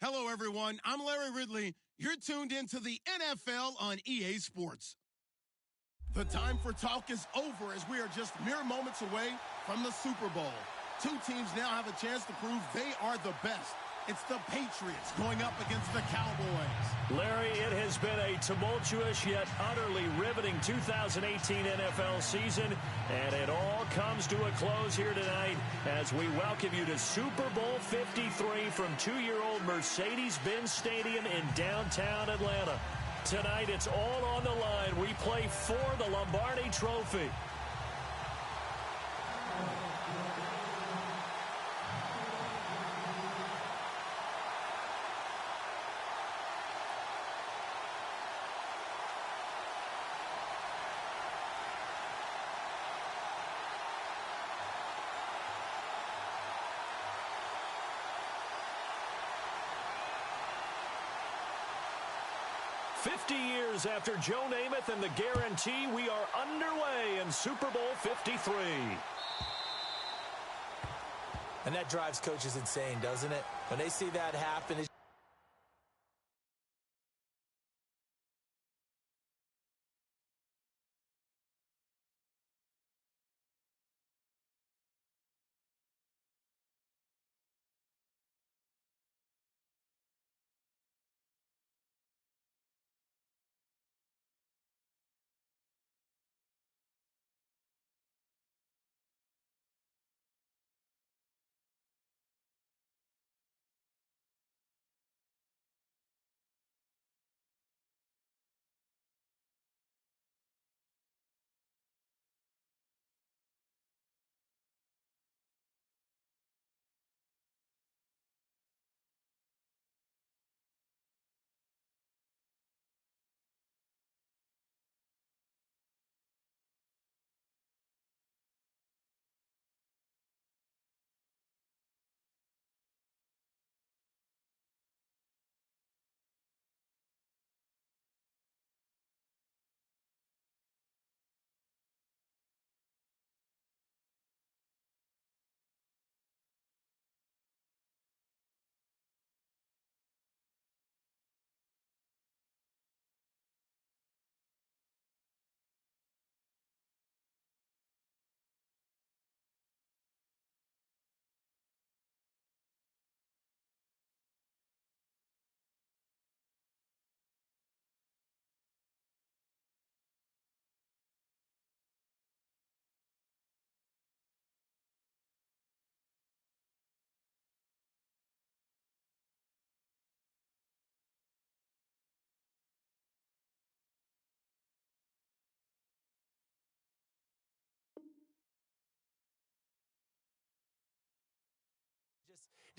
Hello, everyone. I'm Larry Ridley. You're tuned into the NFL on EA Sports. The time for talk is over as we are just mere moments away from the Super Bowl. Two teams now have a chance to prove they are the best. It's the Patriots going up against the Cowboys. Larry, it has been a tumultuous yet utterly riveting 2018 NFL season, and it all comes to a close here tonight as we welcome you to Super Bowl 53 from two-year-old Mercedes-Benz Stadium in downtown Atlanta. Tonight, it's all on the line. We play for the Lombardi Trophy. After Joe Namath and the guarantee, we are underway in Super Bowl 53. And that drives coaches insane, doesn't it? When they see that happen, it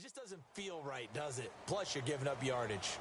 just doesn't feel right, does it? Plus, you're giving up yardage.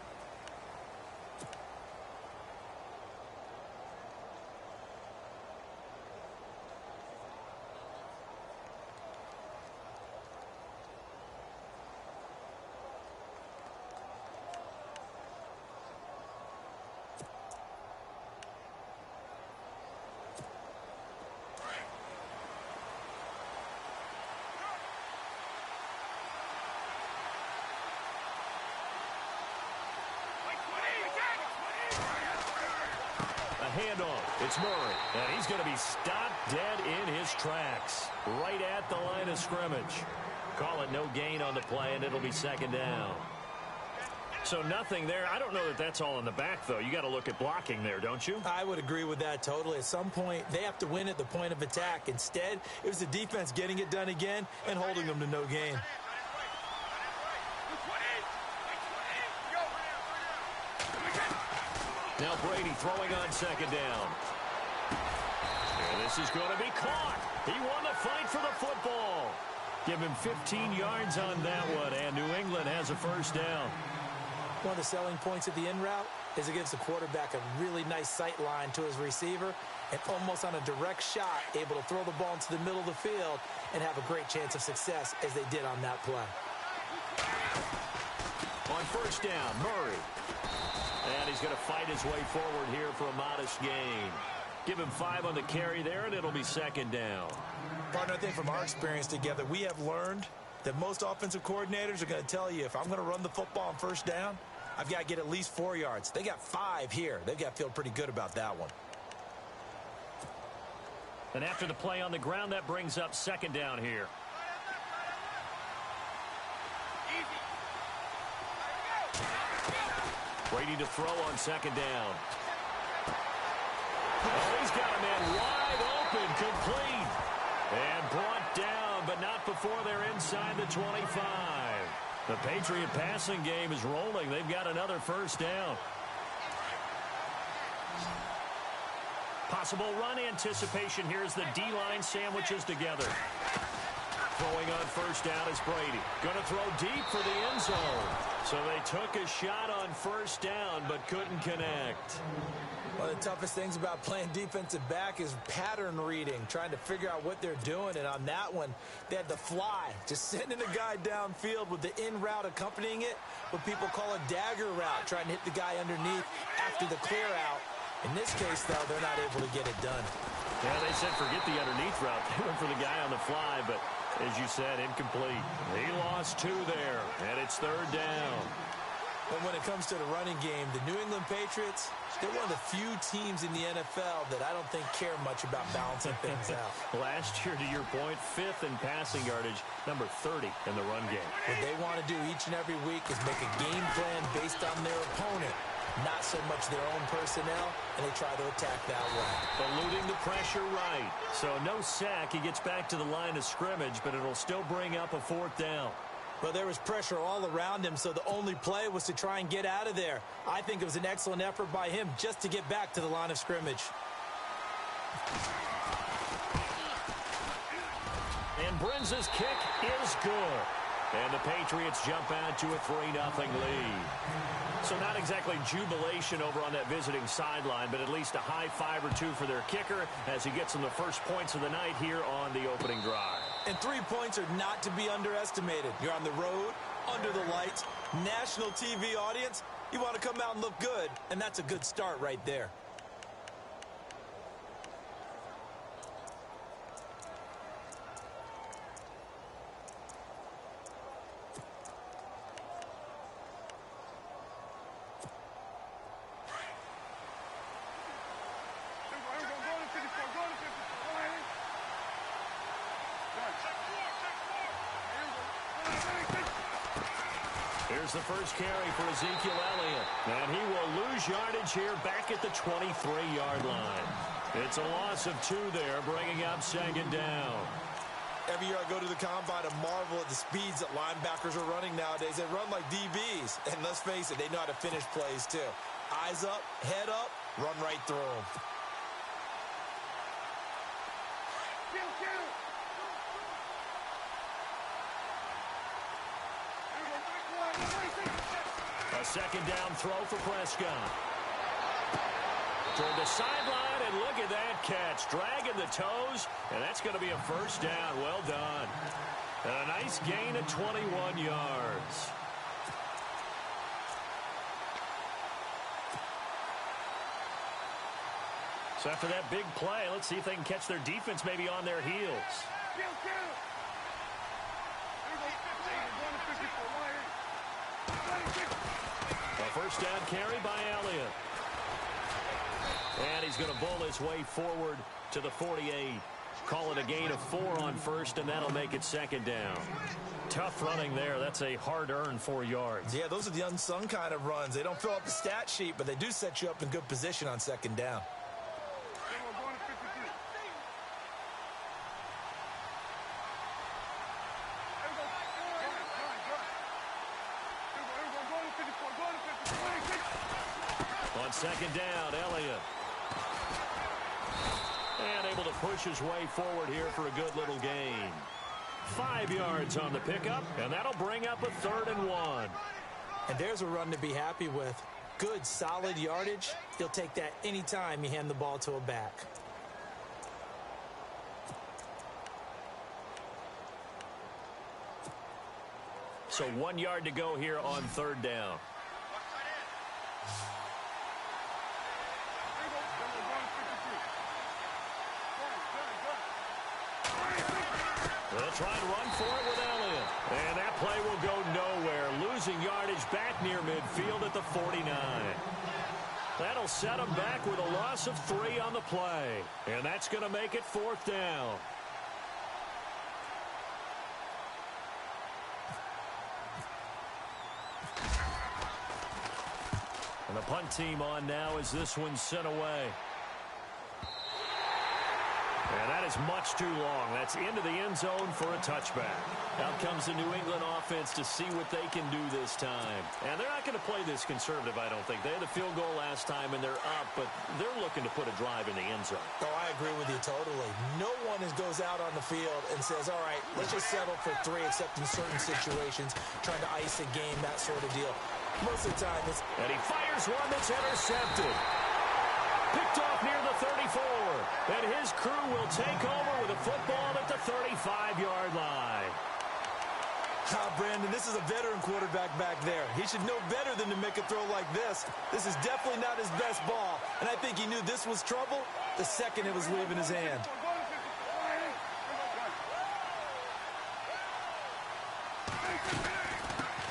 Handoff. It's Murray, and he's going to be stopped dead in his tracks, right at the line of scrimmage. Call it no gain on the play, and it'll be second down. So nothing there. I don't know that that's all in the back, though. You got to look at blocking there, don't you? I would agree with that totally. At some point, they have to win at the point of attack. Instead, it was the defense getting it done again and holding them to no gain. Now Brady throwing on second down. And this is going to be caught. He won the fight for the football. Give him 15 yards on that one, and New England has a first down. One of the selling points of the in route is it gives the quarterback a really nice sight line to his receiver and almost on a direct shot able to throw the ball into the middle of the field and have a great chance of success as they did on that play. On first down, Murray. And he's going to fight his way forward here for a modest gain. Give him 5 on the carry there, and it'll be second down. Partner, I think from our experience together, we have learned that most offensive coordinators are going to tell you, if I'm going to run the football on first down, I've got to get at least 4 yards. They got 5 here. They've got to feel pretty good about that one. And after the play on the ground, that brings up second down here. Brady to throw on second down. Oh, he's got a man wide open, complete. And brought down, but not before they're inside the 25. The Patriot passing game is rolling. They've got another first down. Possible run anticipation here as the D-line sandwiches together. Throwing on first down is Brady. Going to throw deep for the end zone. So they took a shot on first down but couldn't connect. One of the toughest things about playing defensive back is pattern reading, trying to figure out what they're doing. And on that one, they had the fly, just sending a guy downfield with the in route accompanying it, what people call a dagger route, trying to hit the guy underneath after the clear out. In this case, though, they're not able to get it done. Yeah, they said forget the underneath route. They went for the guy on the fly, but as you said, incomplete. He lost 2 there, and it's third down. But when it comes to the running game, the New England Patriots, they're one of the few teams in the NFL that I don't think care much about balancing things out. Last year, to your point, 5th in passing yardage, number 30 in the run game. What they want to do each and every week is make a game plan based on their opponent, not so much their own personnel, and they try to attack that way. Eluding the pressure right. So no sack. He gets back to the line of scrimmage, but it'll still bring up a 4th down. Well, there was pressure all around him, so the only play was to try and get out of there. I think it was an excellent effort by him just to get back to the line of scrimmage. And Brinz's kick is good. And the Patriots jump out to a 3-0 lead. So not exactly jubilation over on that visiting sideline, but at least a high 5 or 2 for their kicker as he gets them the first points of the night here on the opening drive. And 3 points are not to be underestimated. You're on the road, under the lights, national TV audience. You want to come out and look good, and that's a good start right there. Here's the first carry for Ezekiel Elliott. And he will lose yardage here back at the 23-yard line. It's a loss of 2 there, bringing up second down. Every year I go to the combine and marvel at the speeds that linebackers are running nowadays. They run like DBs. And let's face it, they know how to finish plays too. Eyes up, head up, run right through them. A second down throw for Prescott. Toward the sideline, and look at that catch. Dragging the toes, and that's going to be a first down. Well done. And a nice gain of 21 yards. So after that big play, let's see if they can catch their defense maybe on their heels. A first down carry by Elliott. And he's going to bull his way forward to the 48. Call it a gain of 4 on first, and that'll make it second down. Tough running there. That's a hard-earned 4 yards. Yeah, those are the unsung kind of runs. They don't fill up the stat sheet, but they do set you up in good position on second down. On second down, Elliott. And able to push his way forward here for a good little gain. 5 yards on the pickup, and that'll bring up a 3rd and 1. And there's a run to be happy with. Good, solid yardage. You'll take that anytime you hand the ball to a back. So 1 yard to go here on 3rd down. They'll try and run for it with Elliott. And that play will go nowhere, losing yardage back near midfield at the 49. That'll set them back with a loss of 3 on the play. And that's going to make it 4th down. And the punt team on now as this one's sent away. And that is much too long. That's into the end zone for a touchback. Out comes the New England offense to see what they can do this time. And they're not going to play this conservative, I don't think. They had a field goal last time, and they're up, but they're looking to put a drive in the end zone. Oh, I agree with you totally. No one goes out on the field and says, all right, let's just settle for 3, except in certain situations, trying to ice a game, that sort of deal. Most of the time, it's... And he fires one that's intercepted. Picked off near the 34. And his crew will take over with a football at the 35-yard line. Brandon, this is a veteran quarterback back there. He should know better than to make a throw like this. This is definitely not his best ball. And I think he knew this was trouble the second it was leaving his hand.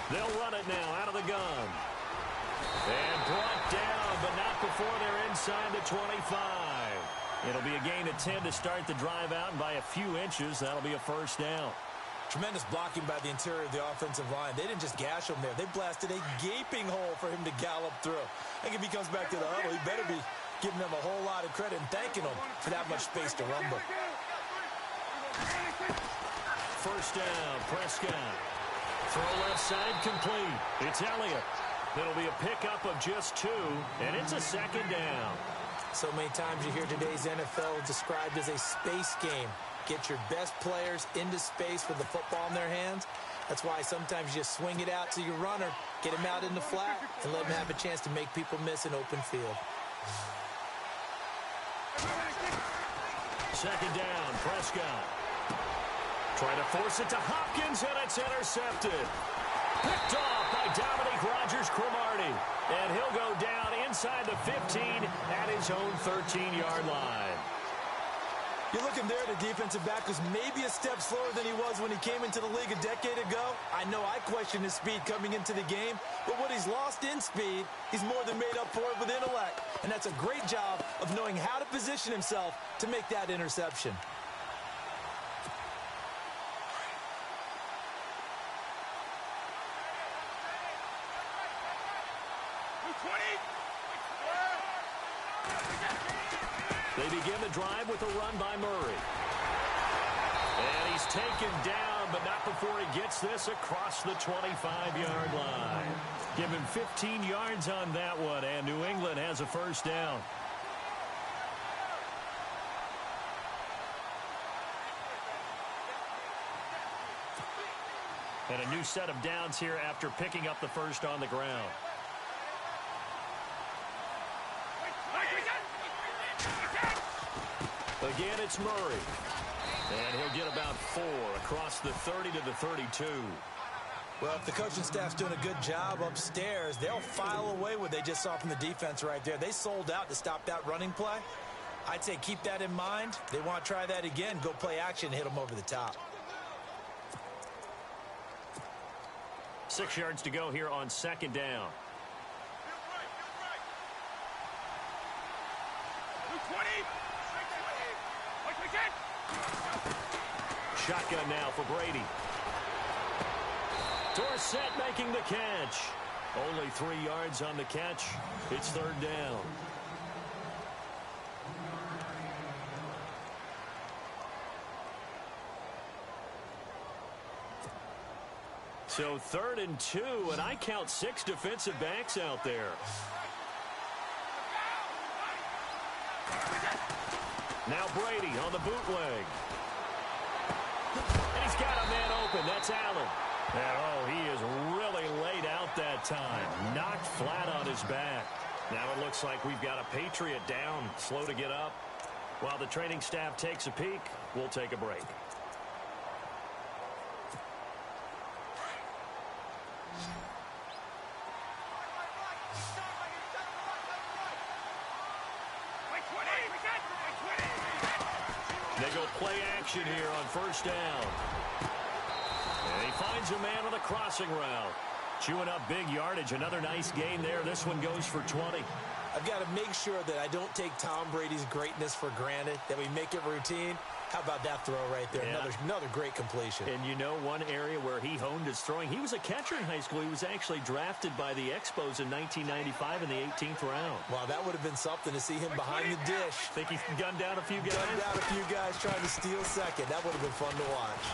They'll run it now out of the gun. And brought down, but not before they're inside the 25. It'll be a gain of 10 to start the drive out, and by a few inches, that'll be a 1st down. Tremendous blocking by the interior of the offensive line. They didn't just gash him there. They blasted a gaping hole for him to gallop through. I think if he comes back to the huddle, he better be giving them a whole lot of credit and thanking them for that much space to rumble. 1st down, Prescott. Throw left side complete. It's Elliott. It'll be a pickup of just 2, and it's a 2nd down. So many times you hear today's NFL described as a space game. Get your best players into space with the football in their hands. That's why sometimes you just swing it out to your runner, get him out in the flat, and let him have a chance to make people miss an open field. 2nd down, Prescott. Trying to force it to Hopkins, and it's intercepted. Picked off by Dominique Rodgers-Cromartie. And he'll go down inside the 15 at his own 13-yard line. You're looking there, the defensive back was maybe a step slower than he was when he came into the league a decade ago. I know I questioned his speed coming into the game, but what he's lost in speed, he's more than made up for it with intellect. And that's a great job of knowing how to position himself to make that interception. They begin the drive with a run by Murray. And he's taken down, but not before he gets this across the 25-yard line. Give him 15 yards on that one, and New England has a 1st down. And a new set of downs here after picking up the 1st on the ground. Again, it's Murray. And he'll get about 4 across the 30 to the 32. Well, if the coaching staff's doing a good job upstairs, they'll file away what they just saw from the defense right there. They sold out to stop that running play. I'd say keep that in mind. They want to try that again. Go play action, hit them over the top. 6 yards to go here on 2nd down. Shotgun now for Brady. Dorsett making the catch. Only 3 yards on the catch. It's 3rd down. So 3rd and 2, and I count 6 defensive backs out there. Now Brady on the bootleg. And he's got a man open. That's Allen. And, oh, he is really laid out that time. Knocked flat on his back. Now it looks like we've got a Patriot down, slow to get up. While the training staff takes a peek, we'll take a break. They go play action here on 1st down. And he finds finds a man on the crossing route. Chewing up big yardage. Another nice gain there. This one goes for 20. I've got to make sure that I don't take Tom Brady's greatness for granted, that we make it routine. How about that throw right there? Yeah. Another great completion. And you know one area where he honed his throwing? He was a catcher in high school. He was actually drafted by the Expos in 1995 in the 18th round. Wow, that would have been something to see him behind the dish. Think he gunned down a few guys? Gunned down a few guys trying to steal second. That would have been fun to watch.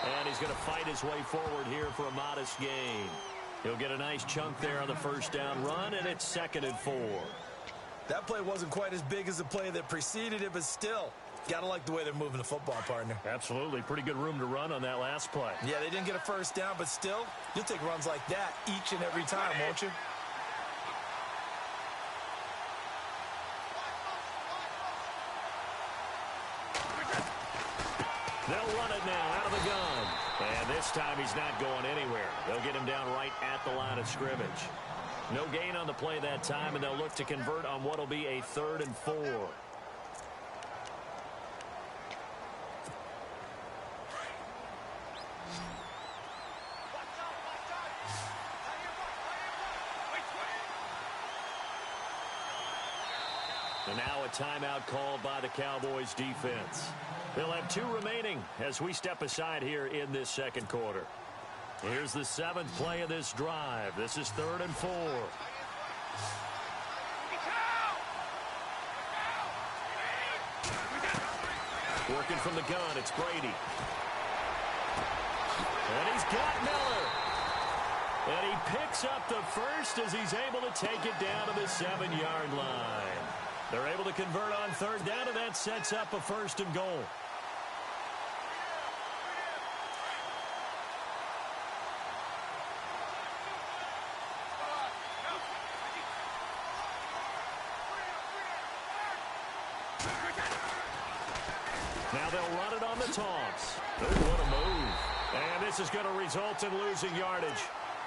And he's going to fight his way forward here for a modest gain. He'll get a nice chunk there on the first down run, and it's 2nd and 4. That play wasn't quite as big as the play that preceded it, but still, gotta like the way they're moving the football, partner. Absolutely. Pretty good room to run on that last play. Yeah, they didn't get a first down, but still, you'll take runs like that each and every time, won't you? They'll run it now out of the gun. And this time he's not going anywhere. They'll get him down right at the line of scrimmage. No gain on the play that time, and they'll look to convert on what will be a 3rd and 4. And now a timeout called by the Cowboys defense. They'll have 2 remaining as we step aside here in this second quarter. Here's the 7th play of this drive. This is 3rd and 4. Working from the gun, it's Brady. And he's got Miller. And he picks up the first as he's able to take it down to the 7-yard line. They're able to convert on 3rd down, and that sets up a 1st and goal. Now they'll run it on the toss. Oh, what a move. And this is going to result in losing yardage.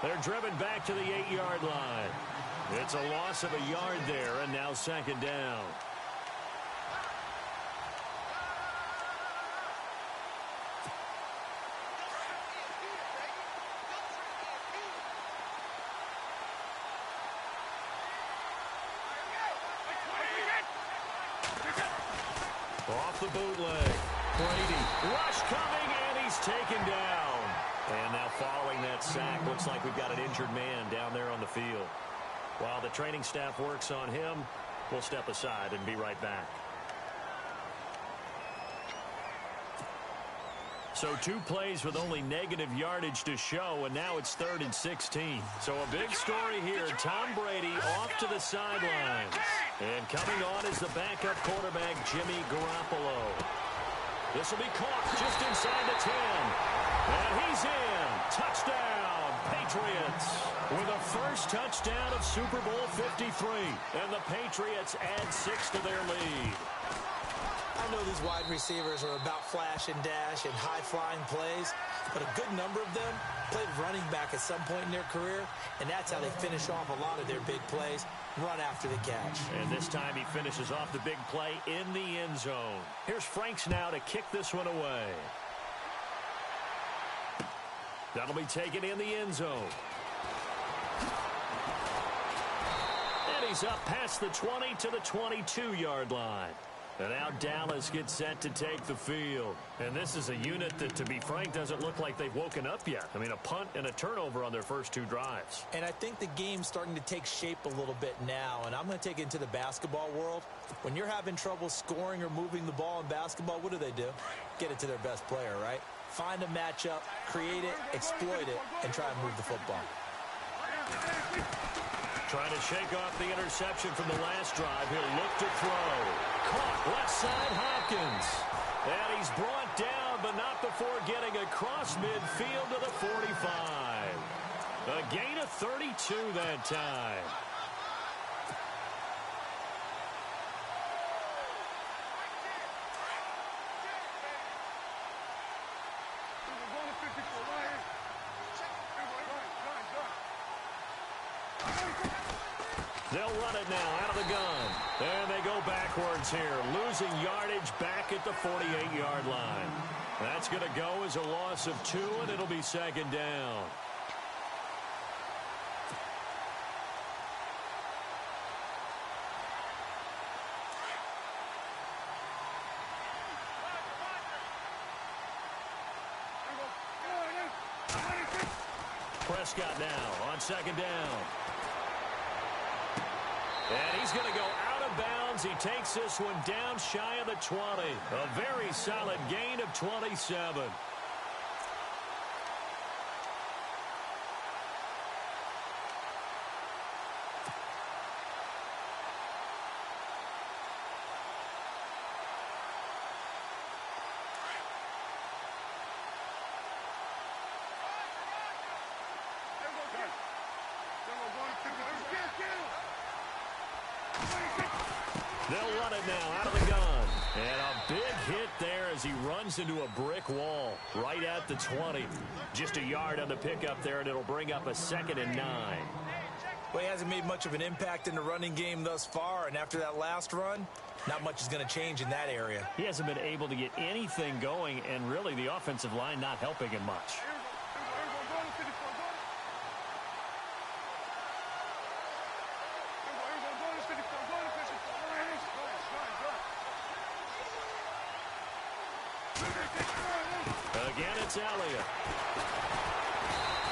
They're driven back to the 8-yard line. It's a loss of a yard there, and now 2nd down. Off the bootleg. Brady. Rush coming, and he's taken down. And now following that sack, looks like we've got an injured man down there on the field. While the training staff works on him, we'll step aside and be right back. So 2 plays with only negative yardage to show, and now it's 3rd and 16. So a big story here. Tom Brady off to the sidelines. And coming on is the backup quarterback, Jimmy Garoppolo. This will be caught just inside the 10. And he's in. Touchdown, Patriots. With a first touchdown of Super Bowl 53. And the Patriots add 6 to their lead. I know these wide receivers are about flash and dash and high-flying plays, but a good number of them played running back at some point in their career, and that's how they finish off a lot of their big plays, run after the catch. And this time he finishes off the big play in the end zone. Here's Franks now to kick this one away. That'll be taken in the end zone. And he's up past the 20 to the 22-yard line. And now Dallas gets set to take the field. And this is a unit that, to be frank, doesn't look like they've woken up yet. I mean, a punt and a turnover on their first 2 drives. And I think the game's starting to take shape a little bit now. And I'm going to take it into the basketball world. When you're having trouble scoring or moving the ball in basketball, what do? Get it to their best player, right? Find a matchup, create it, exploit it, and try and move the football. Trying to shake off the interception from the last drive. He'll look to throw. Caught left side Hopkins. And he's brought down, but not before getting across midfield to the 45. A gain of 32 that time. They'll run it now out of the gun. And they go backwards here, losing yardage back at the 48-yard line. That's going to go as a loss of 2, and it'll be second down. Prescott now on second down. And he's going to go out of bounds. He takes this one down shy of the 20. A very solid gain of 27. They'll run it now out of the gun. And a big hit there as he runs into a brick wall right at the 20. Just a yard on the pickup there, and it'll bring up a 2nd and 9. Well, he hasn't made much of an impact in the running game thus far, and after that last run, not much is going to change in that area. He hasn't been able to get anything going, and really the offensive line not helping him much. Again, it's Elliott.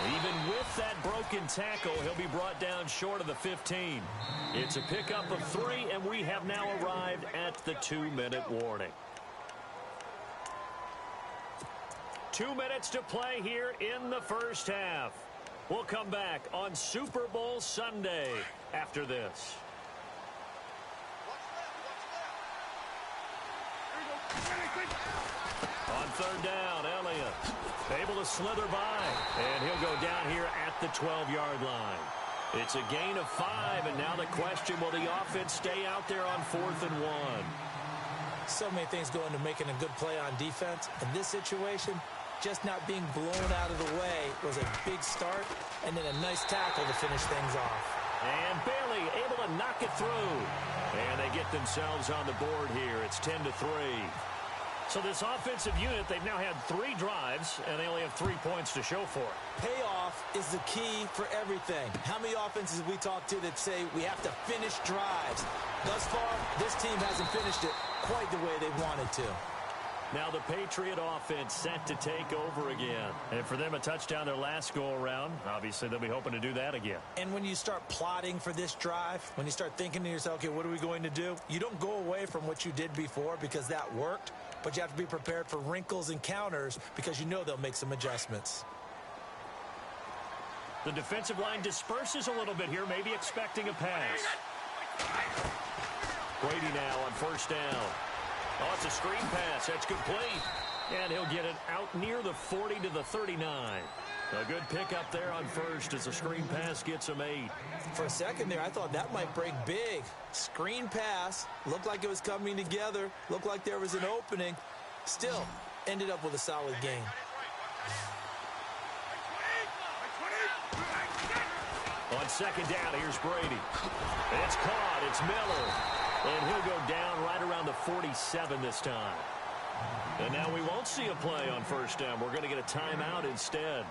Even with that broken tackle, he'll be brought down short of the 15. It's a pickup of 3, and we have now arrived at the 2-minute warning. 2 minutes to play here in the first half. We'll come back on Super Bowl Sunday after this. On third down, Elliott able to slither by, and he'll go down here at the 12-yard line. It's a gain of 5, and now the question, will the offense stay out there on 4th and 1? So many things go into making a good play on defense. In this situation, just not being blown out of the way was a big start, and then a nice tackle to finish things off. And Bailey able to knock it through. And they get themselves on the board here. It's 10-3. So this offensive unit, they've now had 3 drives, and they only have 3 points to show for it. Payoff is the key for everything. How many offenses have we talked to that say we have to finish drives? Thus far, this team hasn't finished it quite the way they wanted to. Now the Patriot offense set to take over again. And for them, a touchdown their last go-around. Obviously, they'll be hoping to do that again. And when you start plotting for this drive, when you start thinking to yourself, okay, what are we going to do? You don't go away from what you did before because that worked, but you have to be prepared for wrinkles and counters because you know they'll make some adjustments. The defensive line disperses a little bit here, maybe expecting a pass. Brady now on first down. Oh, it's a screen pass. That's complete. And he'll get it out near the 40 to the 39. A good pickup there on first as the screen pass gets him 8. For a second there, I thought that might break big. Screen pass. Looked like it was coming together. Looked like there was an opening. Still, ended up with a solid gain. On second down, here's Brady. It's caught. It's Miller. And he'll go down right around the 47 this time. And now we won't see a play on first down. We're going to get a timeout instead,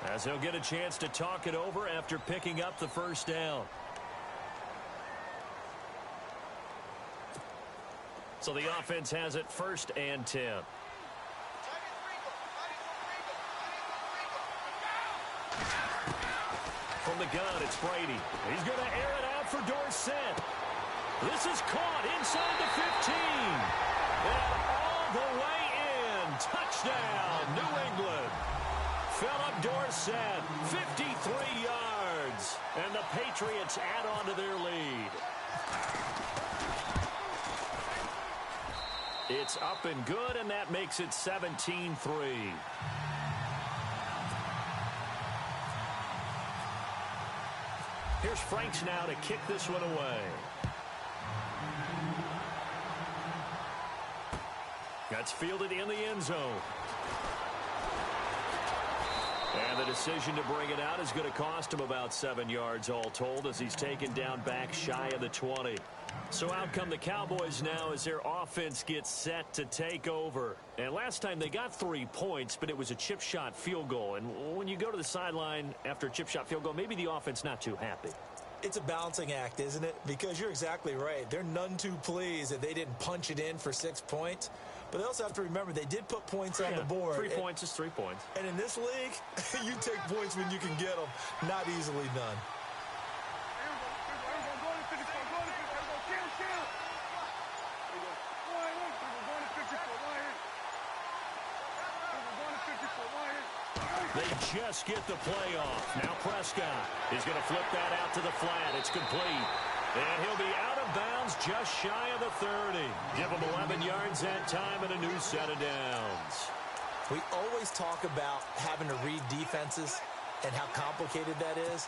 as he'll get a chance to talk it over after picking up the first down. So the offense has it 1st and 10. From the gun, it's Brady. He's going to air it out for Dorsett. This is caught inside the 15. And all the way in. Touchdown, New England. Philip Dorsett, 53 yards. And the Patriots add on to their lead. It's up and good, and that makes it 17-3. Here's Franks now to kick this one away. That's fielded in the end zone. And the decision to bring it out is going to cost him about 7 yards all told as he's taken down back shy of the 20. So out come the Cowboys now as their offense gets set to take over. And last time they got 3 points, but it was a chip shot field goal. And when you go to the sideline after a chip shot field goal, maybe the offense not too happy. It's a balancing act, isn't it? Because you're exactly right. They're none too pleased that they didn't punch it in for 6 points. But they also have to remember they did put points on the board. 3 points is 3 points. And in this league, you take points when you can get them. Not easily done. They just get the play off. Now Prescott is going to flip that out to the flat. It's complete. And he'll be out of bounds just shy of the 30. Give him 11 yards that time and a new set of downs. We always talk about having to read defenses and how complicated that is.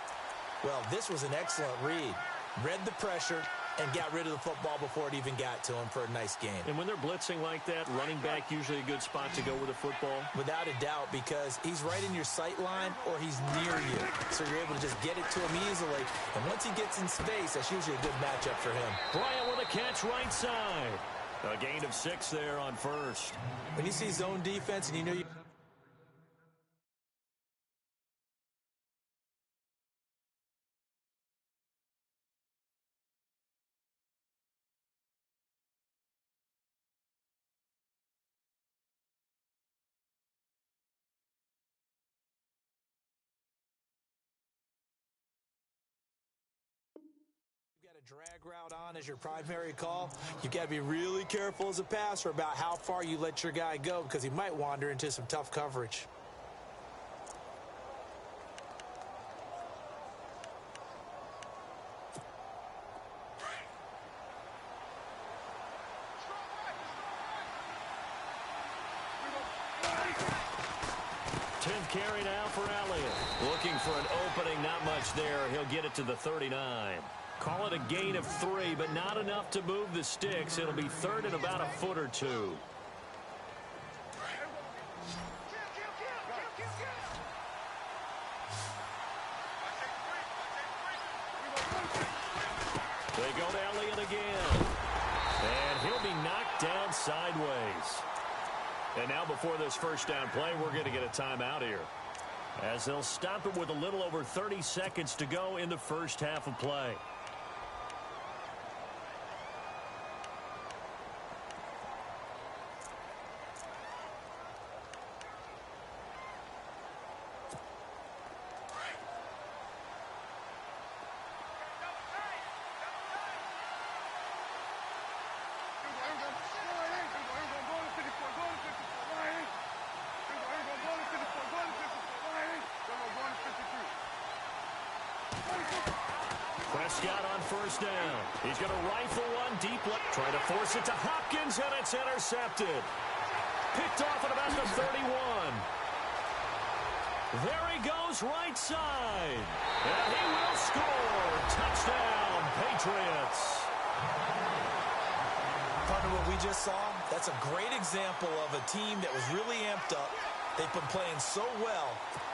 Well, this was an excellent read. Read the pressure and got rid of the football before it even got to him for a nice game. And when they're blitzing like that, running back usually a good spot to go with the football? Without a doubt, because he's right in your sight line or he's near you. So you're able to just get it to him easily. And once he gets in space, that's usually a good matchup for him. Bryant with a catch right side. A gain of 6 there on first. When you see zone defense and you know you... drag route on as your primary call, you got to be really careful as a passer about how far you let your guy go because he might wander into some tough coverage. Carry now for Elliott. Looking for an opening, not much there. He'll get it to the 39. Call it a gain of 3, but not enough to move the sticks. It'll be third and about a foot or 2. They go to Elliott again. And he'll be knocked down sideways. And now before this first down play, we're going to get a timeout here, as they'll stop it with a little over 30 seconds to go in the first half of play. Prescott on first down. He's going to rifle one deep left. Trying to force it to Hopkins, and it's intercepted. Picked off at about the 31. There he goes, right side. And he will score. Touchdown, Patriots. Partner, what we just saw, that's a great example of a team that was really amped up. They've been playing so well,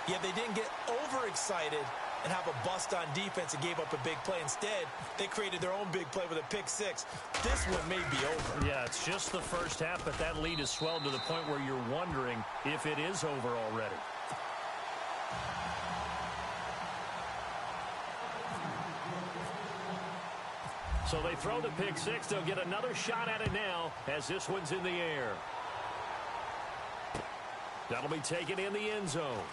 yet they didn't get overexcited and have a bust on defense and gave up a big play. Instead, they created their own big play with a pick 6. This one may be over. Yeah, it's just the first half, but that lead has swelled to the point where you're wondering if it is over already. So they throw the pick 6. They'll get another shot at it now as this one's in the air. That'll be taken in the end zone.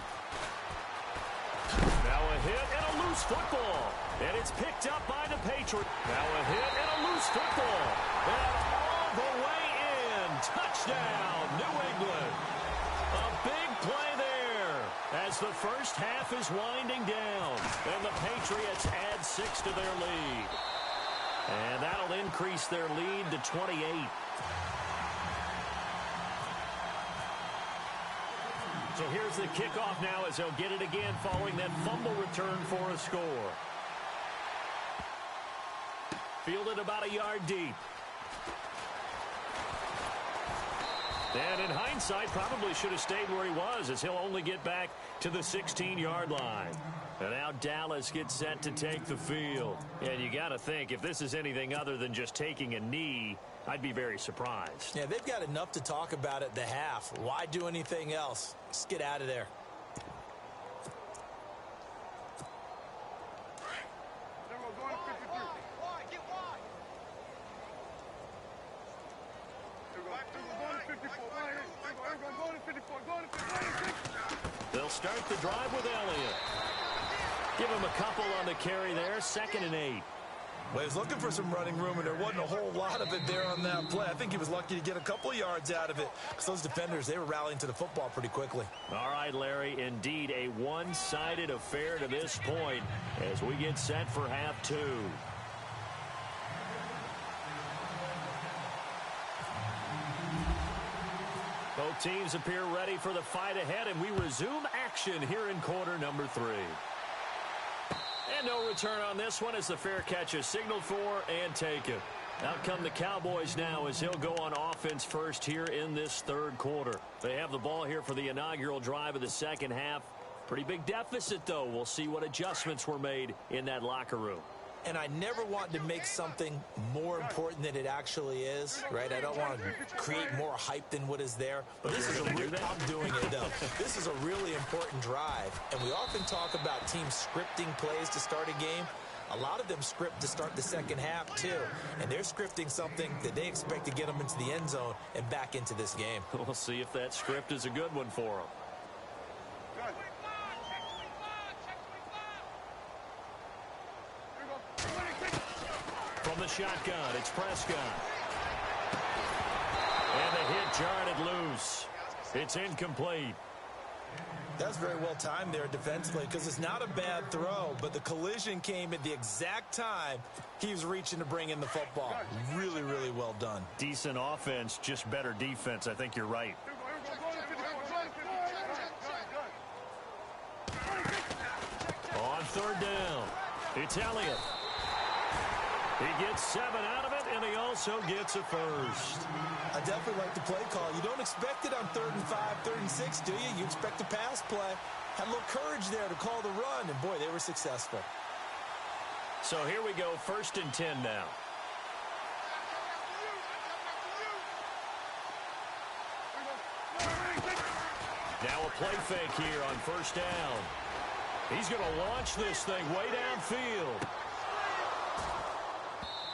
Now a hit and a loose football. And it's picked up by the Patriots. Now a hit and a loose football. And all the way in. Touchdown, New England. A big play there as the first half is winding down. And the Patriots add 6 to their lead. And that'll increase their lead to 28. So here's the kickoff now as they'll get it again following that fumble return for a score. Fielded about a yard deep. And in hindsight, probably should have stayed where he was, as he'll only get back to the 16-yard line. And now Dallas gets set to take the field. And you got to think, if this is anything other than just taking a knee, I'd be very surprised. Yeah, they've got enough to talk about at the half. Why do anything else? Just get out of there. They'll start the drive with Elliott. Give him a couple on the carry there, 2nd and 8. Well, he was looking for some running room, and there wasn't a whole lot of it there on that play. I think he was lucky to get a couple yards out of it, because those defenders, they were rallying to the football pretty quickly. All right, Larry, indeed a one-sided affair to this point as we get set for half 2. Both teams appear ready for the fight ahead, and we resume action here in quarter number 3. And no return on this one as the fair catch is signaled for and taken. Out come the Cowboys now as he'll go on offense first here in this 3rd quarter. They have the ball here for the inaugural drive of the 2nd half. Pretty big deficit, though. We'll see what adjustments were made in that locker room. And I never want to make something more important than it actually is, right? I don't want to create more hype than what is there. But this is I'm doing it, though. This is a really important drive. And we often talk about teams scripting plays to start a game. A lot of them script to start the 2nd half, too. And they're scripting something that they expect to get them into the end zone and back into this game. We'll see if that script is a good one for them. From the shotgun, it's Prescott. And the hit jarred it loose. It's incomplete. That's very well timed there defensively, because it's not a bad throw, but the collision came at the exact time he was reaching to bring in the football. Really, really well done. Decent offense, just better defense. I think you're right. On 3rd down, it's Elliott. He gets 7 out of it, and he also gets a first. I definitely like the play call. You don't expect it on 3rd and 5, 3rd and 6, do you? You expect a pass play. Had a little courage there to call the run, and boy, they were successful. So here we go, 1st and 10 now. Now a play fake here on 1st down. He's going to launch this thing way downfield.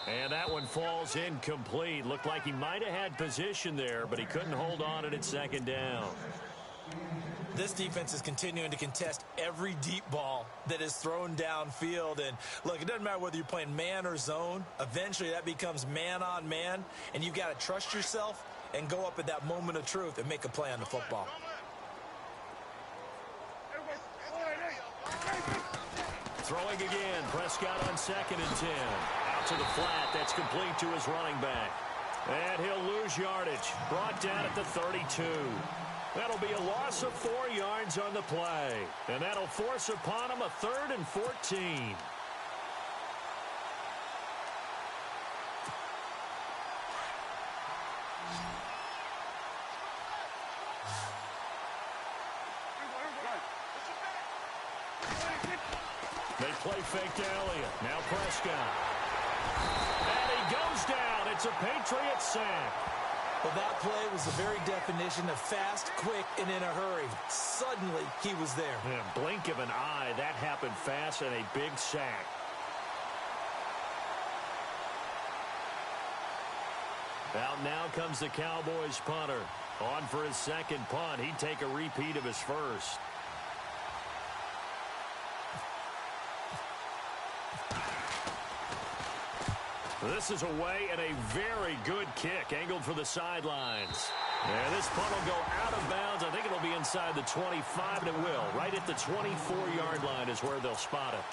And that one falls incomplete. Looked like he might have had position there, but he couldn't hold on it at 2nd down. This defense is continuing to contest every deep ball that is thrown downfield. And, look, it doesn't matter whether you're playing man or zone. Eventually, that becomes man on man, and you've got to trust yourself and go up at that moment of truth and make a play on the football. Throwing again, Prescott on 2nd and 10. Out to the flat, that's complete to his running back. And he'll lose yardage. Brought down at the 32. That'll be a loss of 4 yards on the play. And that'll force upon him a 3rd and 14. They play fake to Elliott. Now Prescott. And he goes down. It's a Patriot sack. Well, that play was the very definition of fast, quick, and in a hurry. Suddenly, he was there. In a blink of an eye, that happened fast and a big sack. Out now comes the Cowboys punter. On for his 2nd punt. He'd take a repeat of his first. This is away and a very good kick, angled for the sidelines. And this punt will go out of bounds. I think it'll be inside the 25, and it will. Right at the 24-yard line is where they'll spot it.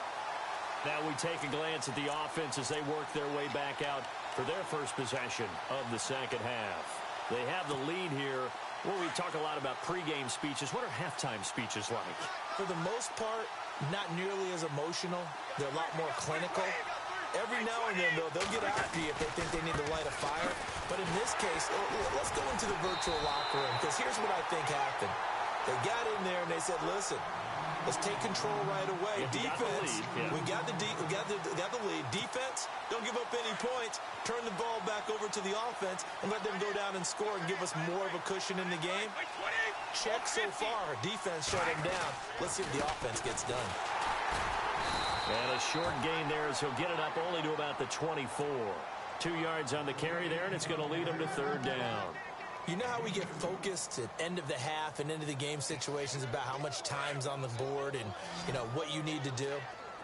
Now we take a glance at the offense as they work their way back out for their first possession of the 2nd half. They have the lead here. Well, we talk a lot about pregame speeches. What are halftime speeches like? For the most part, not nearly as emotional. They're a lot more clinical. Every now and then, though, they'll get after you if they think they need to light a fire. But in this case, let's go into the virtual locker room, because here's what I think happened. They got in there and they said, listen, let's take control right away. Defense, we got the lead. Defense, don't give up any points. Turn the ball back over to the offense and let them go down and score and give us more of a cushion in the game. Check so far. Defense shut them down. Let's see if the offense gets done. And a short gain there as he'll get it up only to about the 24. 2 yards on the carry there, and it's going to lead him to third down. You know how we get focused at end of the half and into the game situations about how much time's on the board and, you know, what you need to do?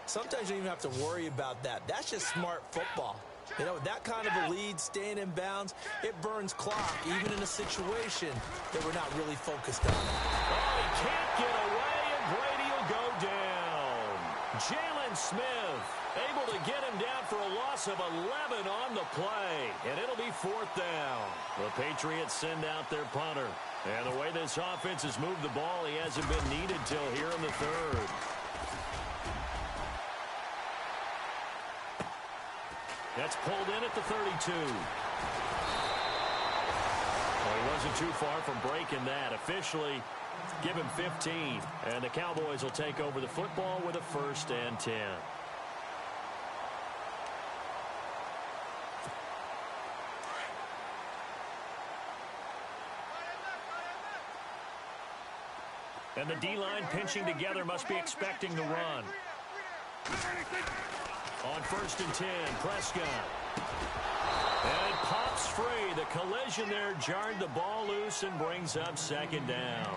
Sometimes you don't even have to worry about that. That's just smart football. You know, with that kind of a lead, staying in bounds, it burns clock, even in a situation that we're not really focused on. Oh, he can't get away, and Brady will go down. Jalen Smith able to get him down for a loss of 11 on the play, and it'll be fourth down. The Patriots send out their punter, and the way this offense has moved the ball, he hasn't been needed till here in the third. That's pulled in at the 32. Well, he wasn't too far from breaking that. Officially, give him 15, and the Cowboys will take over the football with a 1st and 10. And the D-line pinching together must be expecting the run. On 1st and 10, Prescott. And it pops free. The collision there jarred the ball loose and brings up 2nd down.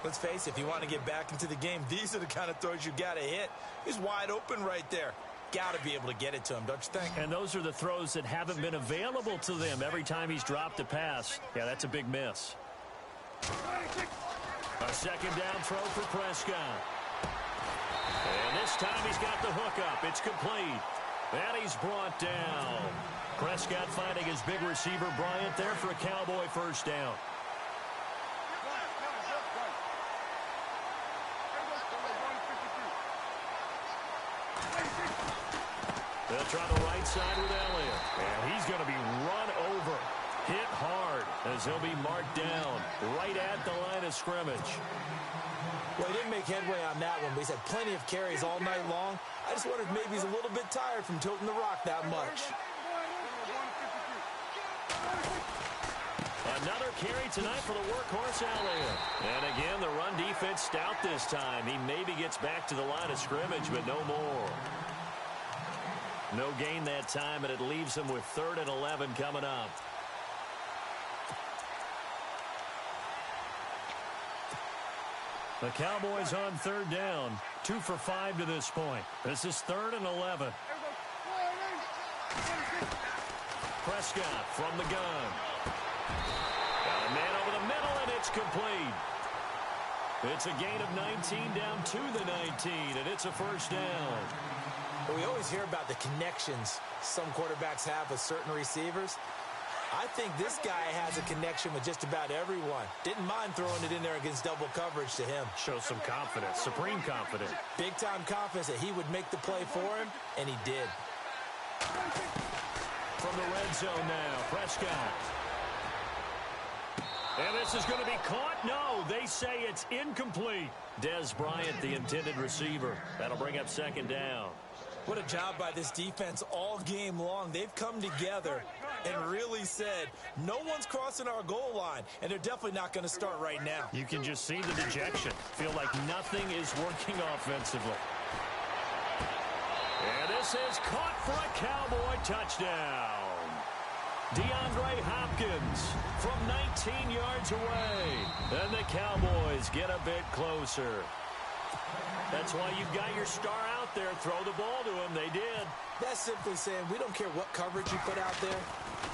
Let's face it, if you want to get back into the game, these are the kind of throws you got to hit. He's wide open right there. Got to be able to get it to him, don't you think? And those are the throws that haven't been available to them every time he's dropped a pass. Yeah, that's a big miss. A 2nd down throw for Prescott. And this time he's got the hook up. It's complete. And he's brought down. Prescott finding his big receiver, Bryant, there for a Cowboy 1st down. They'll try the right side with Elliott. And he's going to be run over. Hit hard as he'll be marked down right at the line of scrimmage. Well, he didn't make headway on that one, but he's had plenty of carries all night long. I just wonder if maybe he's a little bit tired from tilting the rock that much. Another carry tonight for the workhorse Elliott. And again, the run defense stout this time. He maybe gets back to the line of scrimmage, but no more. No gain that time, and it leaves him with 3rd and 11 coming up. The Cowboys on 3rd down. 2 for 5 to this point. This is 3rd and 11. Prescott from the gun. Got a man over the middle, and it's complete. It's a gain of 19 down to the 19, and it's a 1st down. Well, we always hear about the connections some quarterbacks have with certain receivers. I think this guy has a connection with just about everyone. Didn't mind throwing it in there against double coverage to him. Shows some confidence, supreme confidence. Big-time confidence that he would make the play for him, and he did. From the red zone now, Prescott. And this is going to be caught. No, they say it's incomplete. Dez Bryant, the intended receiver. That'll bring up 2nd down. What a job by this defense all game long. They've come together and really said, no one's crossing our goal line, and they're definitely not going to start right now. You can just see the dejection. Feel like nothing is working offensively. And this is caught for a Cowboy touchdown. DeAndre Hopkins from 19 yards away. And the Cowboys get a bit closer. That's why you've got your star out there. Throw the ball to him. They did. That's simply saying we don't care what coverage you put out there.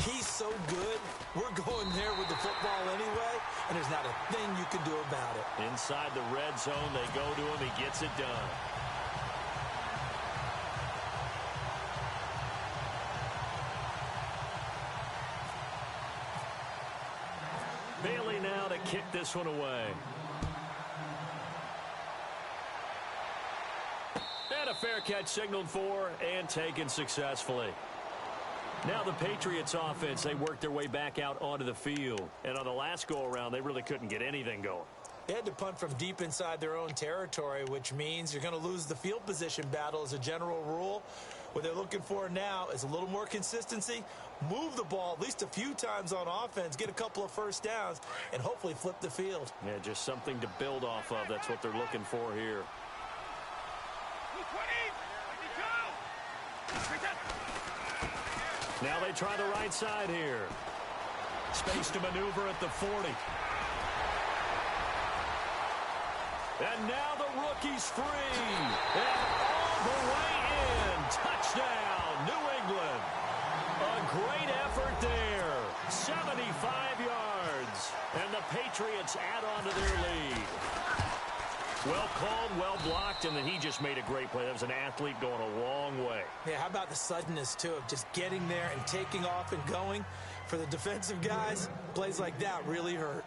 He's so good. We're going there with the football anyway, and there's not a thing you can do about it. Inside the red zone, they go to him. He gets it done. Bailey now to kick this one away. And a fair catch signaled for and taken successfully. Now the Patriots offense, they worked their way back out onto the field. And on the last go-around, they really couldn't get anything going. They had to punt from deep inside their own territory, which means you're going to lose the field position battle as a general rule. What they're looking for now is a little more consistency, move the ball at least a few times on offense, get a couple of first downs, and hopefully flip the field. Yeah, just something to build off of. That's what they're looking for here. Now they try the right side here. Space to maneuver at the 40. And now the rookie's free. And all the way in. Touchdown, New England. A great effort there. 75 yards. And the Patriots add on to their lead. Well called, well blocked, and then he just made a great play. That was an athlete going a long way. Yeah, how about the suddenness, too, of just getting there and taking off and going? For the defensive guys, plays like that really hurt.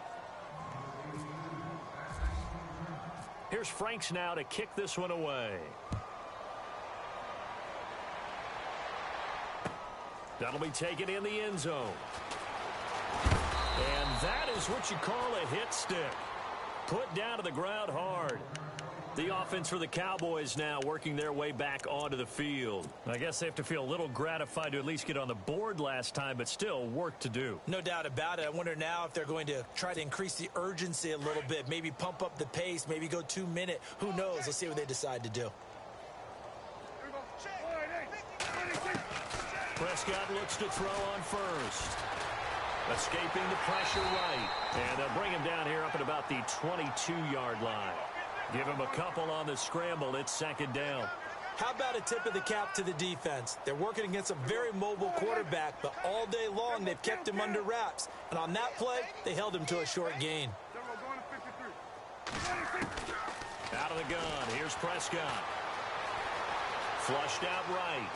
Here's Franks now to kick this one away. That'll be taken in the end zone. And that is what you call a hit stick. Put down to the ground hard. The offense for the Cowboys now working their way back onto the field. I guess they have to feel a little gratified to at least get on the board last time, but still work to do. No doubt about it. I wonder now if they're going to try to increase the urgency a little bit, maybe pump up the pace, maybe go 2-minute. Who knows? Let's see what they decide to do. Prescott looks to throw on first. Escaping the pressure right. And they'll bring him down here up at about the 22-yard line. Give him a couple on the scramble. It's second down. How about a tip of the cap to the defense? They're working against a very mobile quarterback, but all day long they've kept him under wraps. And on that play, they held him to a short gain. Out of the gun. Here's Prescott. Flushed out right.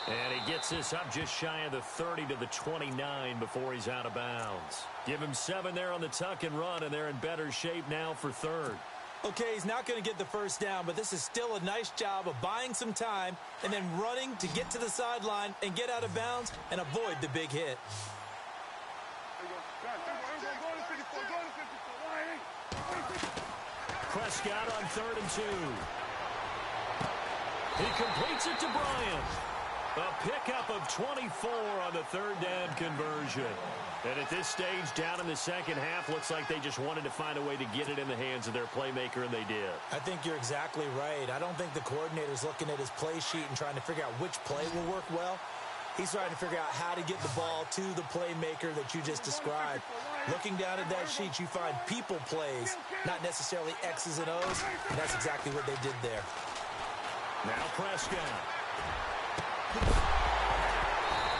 And he gets this up just shy of the 30 to the 29 before he's out of bounds. Give him 7 there on the tuck and run, and they're in better shape now for third. Okay, he's not going to get the first down, but this is still a nice job of buying some time and then running to get to the sideline and get out of bounds and avoid the big hit. Prescott on 3rd and 2. He completes it to Bryant. A pickup of 24 on the 3rd down conversion. And at this stage, down in the second half, looks like they just wanted to find a way to get it in the hands of their playmaker, and they did. I think you're exactly right. I don't think the coordinator's looking at his play sheet and trying to figure out which play will work well. He's trying to figure out how to get the ball to the playmaker that you just described. Looking down at that sheet, you find people plays, not necessarily X's and O's, and that's exactly what they did there. Now Prescott.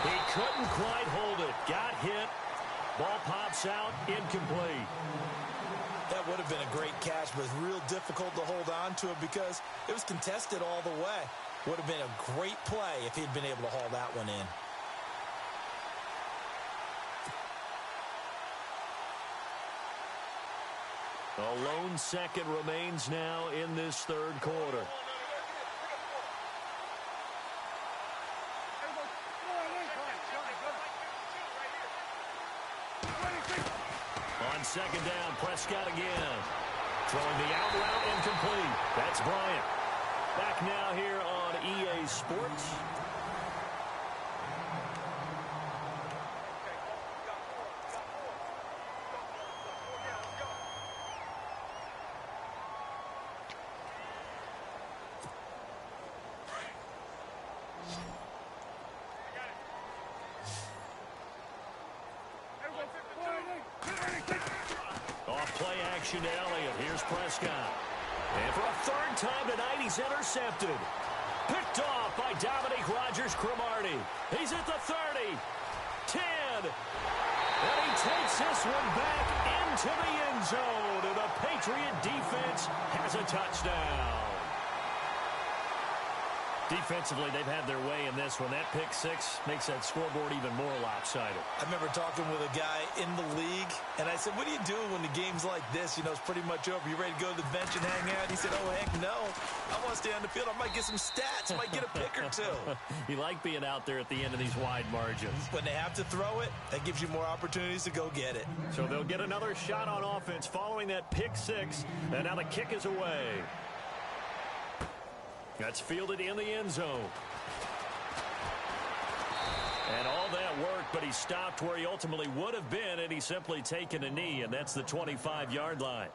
He couldn't quite hold it. Got hit. Ball pops out. Incomplete. That would have been a great catch, but it's real difficult to hold on to it because it was contested all the way. Would have been a great play if he'd been able to haul that one in. A lone second remains now in this third quarter. On second down, Prescott again. Throwing the out route incomplete. That's Bryant. Back now here on EA Sports. Play action to Elliott. Here's Prescott. And for a 3rd time tonight, he's intercepted. Picked off by Dominique Rodgers-Cromartie. He's at the 30. 10. And he takes this one back into the end zone. And the Patriot defense has a touchdown. Defensively, they've had their way in this one. That pick six makes that scoreboard even more lopsided. I remember talking with a guy in the league, and I said, what do you do when the game's like this? You know, it's pretty much over. You ready to go to the bench and hang out? He said, oh, heck no. I want to stay on the field. I might get some stats. I might get a pick or two. You like being out there at the end of these wide margins. When they have to throw it, that gives you more opportunities to go get it. So they'll get another shot on offense following that pick six, and now the kick is away. That's fielded in the end zone. And all that worked, but he stopped where he ultimately would have been, and he's simply taken a knee, and that's the 25-yard line.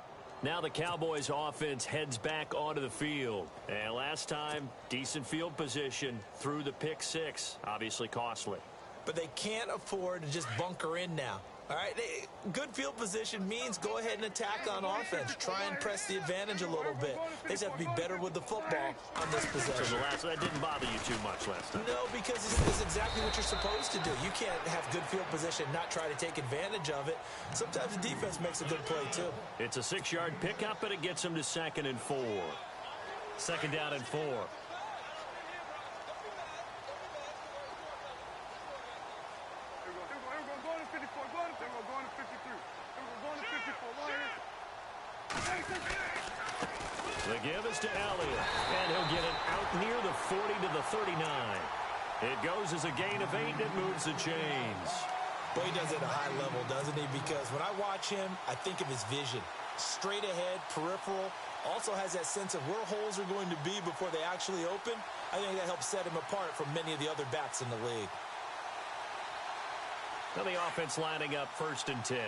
Now the Cowboys offense heads back onto the field. And last time, decent field position through the pick six. Obviously costly. But they can't afford to just bunker in now. All right, good field position means go ahead and attack on offense. Try and press the advantage a little bit. They just have to be better with the football on this possession. So that didn't bother you too much last time? No, because it's exactly what you're supposed to do. You can't have good field position, not try to take advantage of it. Sometimes the defense makes a good play, too. It's a 6-yard pickup, but it gets them to 2nd and 4. 2nd down and 4. The give is to Elliott, and he'll get it out near the 40 to the 39. It goes as a gain of 8, and it moves the chains. Boy, he does it at a high level, doesn't he? Because when I watch him, I think of his vision. Straight ahead, peripheral, also has that sense of where holes are going to be before they actually open. I think that helps set him apart from many of the other backs in the league. Now the offense lining up 1st and 10.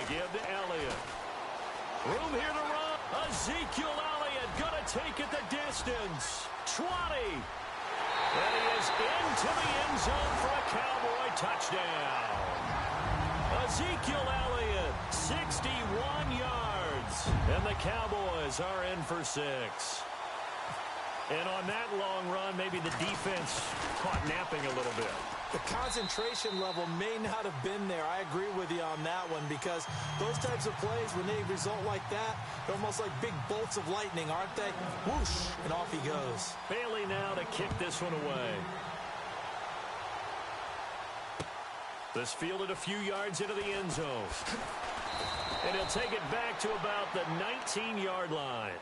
Give to Elliott. Room here to run. Ezekiel Elliott gonna take it the distance. 20. And he is into the end zone for a Cowboy touchdown. Ezekiel Elliott, 61 yards. And the Cowboys are in for 6. And on that long run, maybe the defense caught napping a little bit. The concentration level may not have been there. I agree with you on that one because those types of plays, when they result like that, they're almost like big bolts of lightning, aren't they? Whoosh, and off he goes. Bailey now to kick this one away. This fielded a few yards into the end zone. And he'll take it back to about the 19-yard line.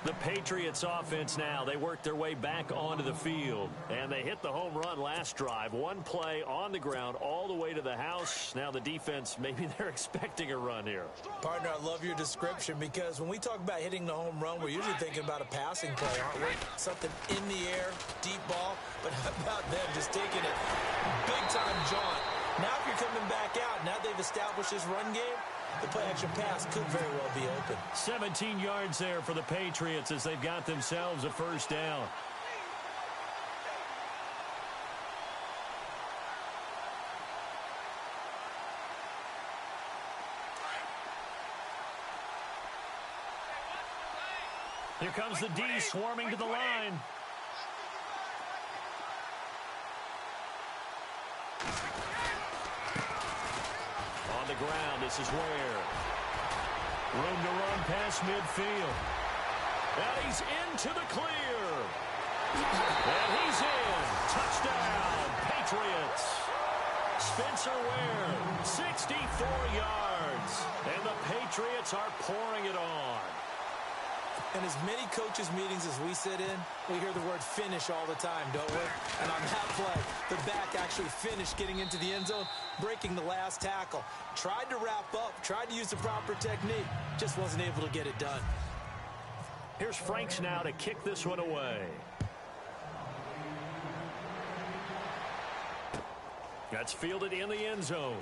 The Patriots offense now, they work their way back onto the field. And they hit the home run last drive. One play on the ground all the way to the house. Now the defense, maybe they're expecting a run here. Partner, I love your description because when we talk about hitting the home run, we're usually thinking about a passing play, aren't we? Something in the air, deep ball. But how about them just taking it big-time jaunt? Now if you're coming back out, now they've established this run game, the play-action pass could very well be open. 17 yards there for the Patriots as they've got themselves a 1st down. Here comes the D swarming to the line. On the ground, this is Ware. Room to run past midfield. And he's into the clear. And he's in. Touchdown, Patriots. Spencer Ware, 64 yards. And the Patriots are pouring it on. In as many coaches' meetings as we sit in, we hear the word finish all the time, don't we? And on that play, the back actually finished getting into the end zone, breaking the last tackle. Tried to wrap up, tried to use the proper technique, just wasn't able to get it done. Here's Franks now to kick this one away. That's fielded in the end zone.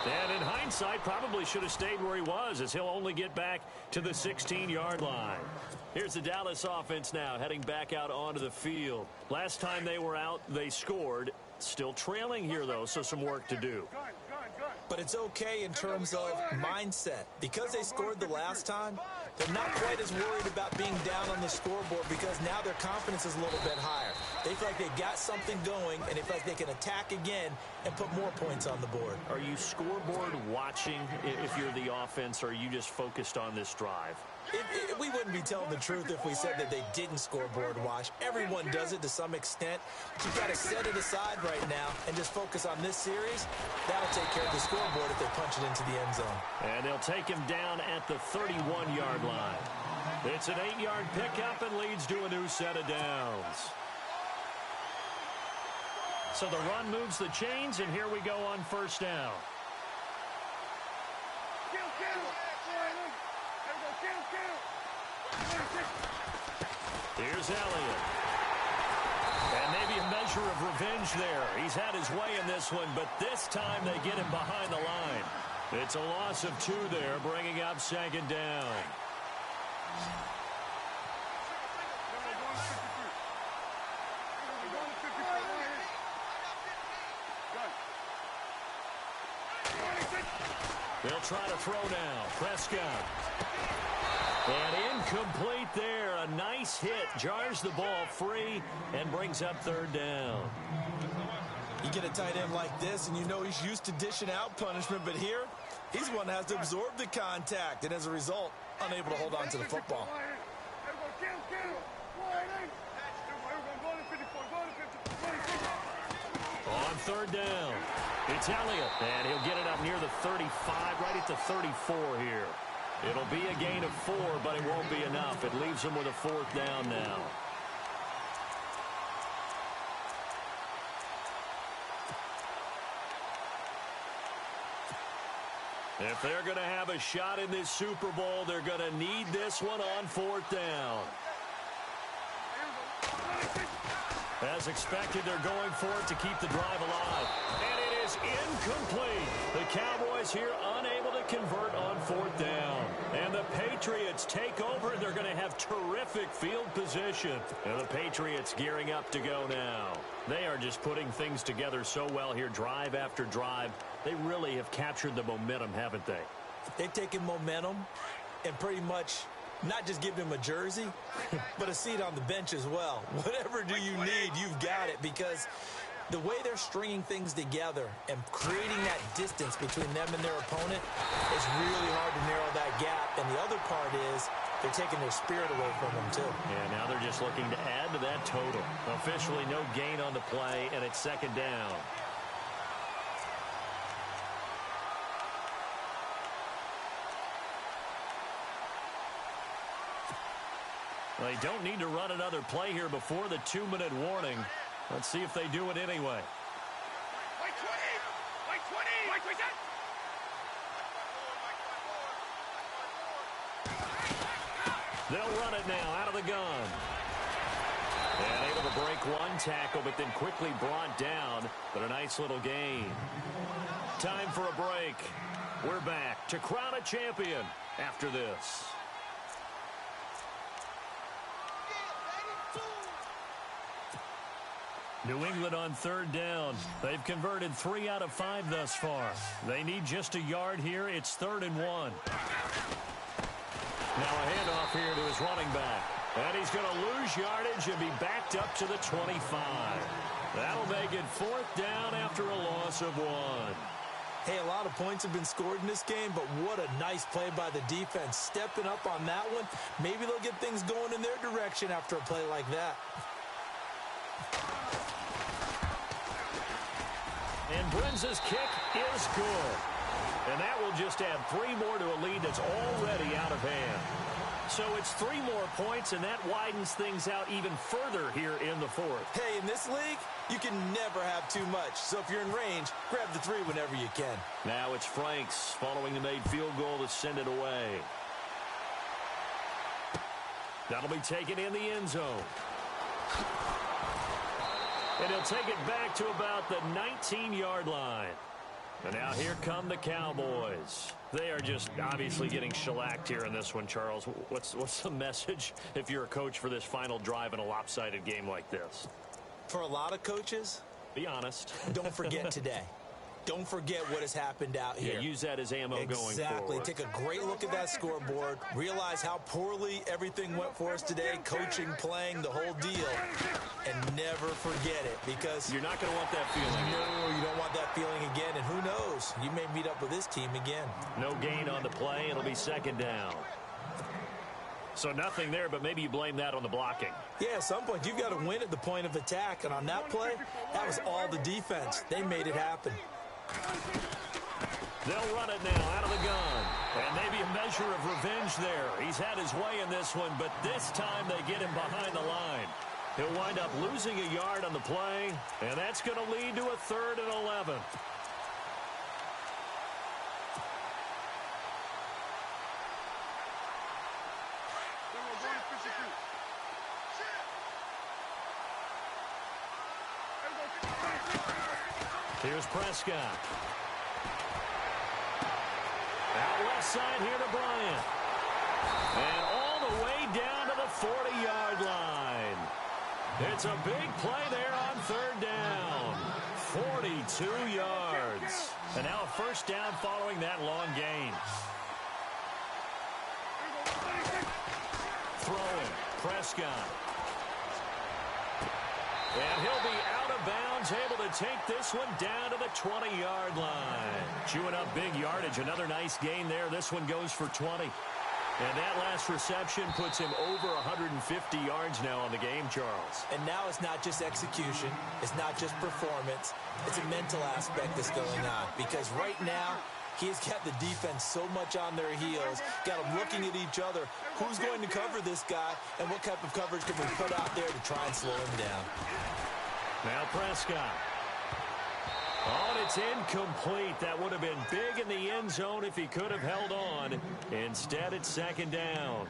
And in hindsight, probably should have stayed where he was as he'll only get back to the 16-yard line. Here's the Dallas offense now heading back out onto the field. Last time they were out, they scored. Still trailing here, though, so some work to do. But it's okay in terms of mindset. Because they scored the last time, They're not quite as worried about being down on the scoreboard because now their confidence is a little bit higher. They feel like they've got something going, and they feel like they can attack again and put more points on the board. Are you scoreboard watching if you're the offense, or are you just focused on this drive? We wouldn't be telling the truth if we said that they didn't scoreboard watch. Everyone does it to some extent. But you've got to set it aside right now and just focus on this series. That'll take care of the scoreboard if they punch it into the end zone. And they'll take him down at the 31-yard line. It's an 8-yard pickup and leads to a new set of downs. So the run moves the chains, and here we go on first down. Here's Elliott. And maybe a measure of revenge there. He's had his way in this one, but this time they get him behind the line. It's a loss of 2 there, bringing up second down. They'll try to throw now. Prescott. And incomplete there. A nice hit. Jars the ball free and brings up third down. You get a tight end like this, and you know he's used to dishing out punishment, but here, he's one that has to absorb the contact, and as a result, unable to hold on to the football. On third down, it's Elliott, and he'll get it up near the 35, right at the 34 here. It'll be a gain of 4, but it won't be enough. It leaves him with a fourth down now. If they're going to have a shot in this Super Bowl, they're going to need this one on fourth down. As expected, they're going for it to keep the drive alive. And it is incomplete. The Cowboys here unable to convert on fourth down. And the Patriots take over, and they're going to have terrific field position. And the Patriots gearing up to go now. They are just putting things together so well here, drive after drive. They really have captured the momentum, haven't they? They've taken momentum and pretty much not just give him a jersey, but a seat on the bench as well. Whatever do you need, you've got it, because the way they're stringing things together and creating that distance between them and their opponent is really hard to narrow that gap. And the other part is they're taking their spirit away from them, too. Yeah, now they're just looking to add to that total. Officially no gain on the play, and it's second down. They don't need to run another play here before the 2-minute warning. Let's see if they do it anyway. They'll run it now out of the gun. And able to break one tackle, but then quickly brought down. But a nice little gain. Time for a break. We're back to crown a champion after this. New England on third down. They've converted 3 out of 5 thus far. They need just a yard here. It's 3rd and 1. Now a handoff here to his running back. And he's going to lose yardage and be backed up to the 25. That'll make it 4th down after a loss of 1. Hey, a lot of points have been scored in this game, but what a nice play by the defense. Stepping up on that one. Maybe they'll get things going in their direction after a play like that. And Brenza's kick is good. And that will just add 3 more to a lead that's already out of hand. So it's 3 more points, and that widens things out even further here in the 4th. Hey, in this league, you can never have too much. So if you're in range, grab the 3 whenever you can. Now it's Franks following the made field goal to send it away. That'll be taken in the end zone. And he'll take it back to about the 19-yard line. And now here come the Cowboys. They are just obviously getting shellacked here in this one, Charles. What's the message if you're a coach for this final drive in a lopsided game like this? For a lot of coaches, be honest. Don't forget today. Don't forget what has happened out here. Yeah, use that as ammo going forward. Exactly. Take a great look at that scoreboard. Realize how poorly everything went for us today. Coaching, playing, the whole deal. And never forget it, because you're not going to want that feeling. No, you don't want that feeling again. And who knows? You may meet up with this team again. No gain on the play. It'll be second down. So nothing there, but maybe you blame that on the blocking. Yeah, at some point, you've got to win at the point of attack. And on that play, that was all the defense. They made it happen. They'll run it now out of the gun. And maybe a measure of revenge there. He's had his way in this one, but this time they get him behind the line. He'll wind up losing a yard on the play, and that's going to lead to a 3rd and 11. Here's Prescott. Out left side here to Bryant. And all the way down to the 40-yard line. It's a big play there on 3rd down. 42 yards. And now a 1st down following that long gain. Throwing. Prescott. And he'll be out of bounds, able to take this one down to the 20-yard line. Chewing up big yardage. Another nice gain there. This one goes for 20. And that last reception puts him over 150 yards now on the game, Charles. And now it's not just execution. It's not just performance. It's a mental aspect that's going on. Because right now, he's got the defense so much on their heels, got them looking at each other. Who's going to cover this guy, and what type of coverage can we put out there to try and slow him down? Now Prescott. Oh, and it's incomplete. That would have been big in the end zone if he could have held on. Instead, it's 2nd down.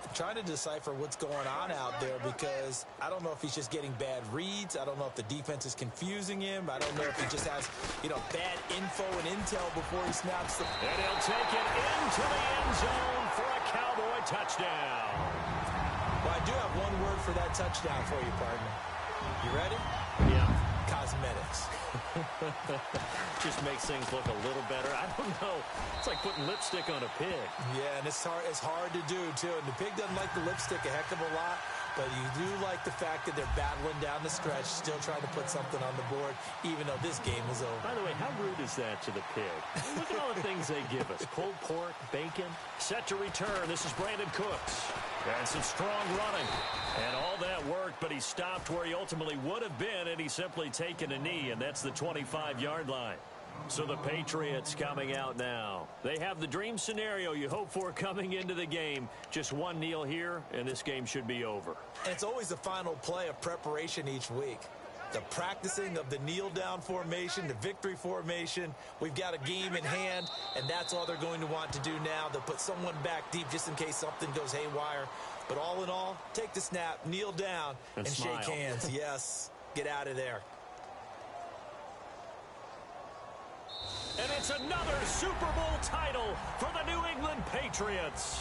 I'm trying to decipher what's going on out there, because I don't know if he's just getting bad reads. I don't know if the defense is confusing him. I don't know if he just has, bad info and intel before he snaps the... And he'll take it into the end zone for a Cowboy touchdown. Well, I do have one word for that touchdown for you, partner. You ready? Yeah. Cosmetics. Just makes things look a little better. I don't know. It's like putting lipstick on a pig. Yeah, and it's hard to do, too. And the pig doesn't like the lipstick a heck of a lot, but you do like the fact that they're battling down the stretch, still trying to put something on the board, even though this game is over. By the way, how rude is that to the pig? Look at all the things they give us. Pulled pork, bacon. Set to return. This is Brandon Cooks. And some strong running. And all that worked, but he stopped where he ultimately would have been, and he's simply taken a knee, and that's the 25-yard line. So the Patriots coming out now. They have the dream scenario you hope for coming into the game. Just one kneel here, and this game should be over. And it's always the final play of preparation each week. The practicing of the kneel-down formation, the victory formation. We've got a game in hand, and that's all they're going to want to do now. They'll put someone back deep just in case something goes haywire. But all in all, take the snap, kneel down, and shake hands. Yes, get out of there. And it's another Super Bowl title for the New England Patriots.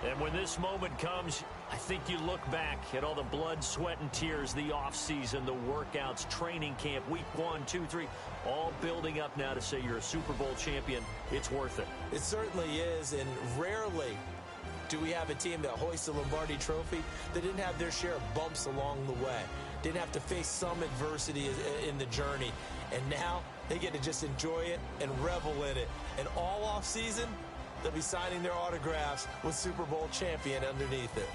And when this moment comes, I think you look back at all the blood, sweat, and tears, the offseason, the workouts, training camp, week 1, 2, 3, all building up now to say you're a Super Bowl champion. It's worth it. It certainly is, and rarely do we have a team that hoists the Lombardi Trophy that didn't have their share of bumps along the way, didn't have to face some adversity in the journey, and now they get to just enjoy it and revel in it. And all offseason, they'll be signing their autographs with Super Bowl champion underneath it.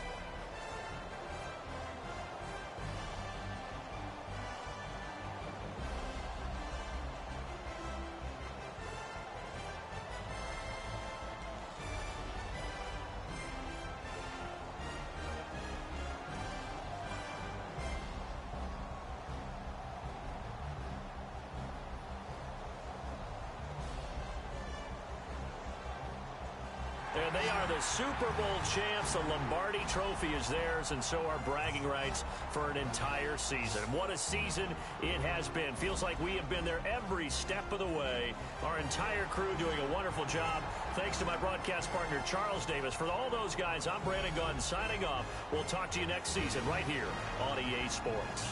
And they are the Super Bowl champs. The Lombardi Trophy is theirs, and so are bragging rights for an entire season. What a season it has been. Feels like we have been there every step of the way. Our entire crew doing a wonderful job. Thanks to my broadcast partner, Charles Davis. For all those guys, I'm Brandon Gunn signing off. We'll talk to you next season right here on EA Sports.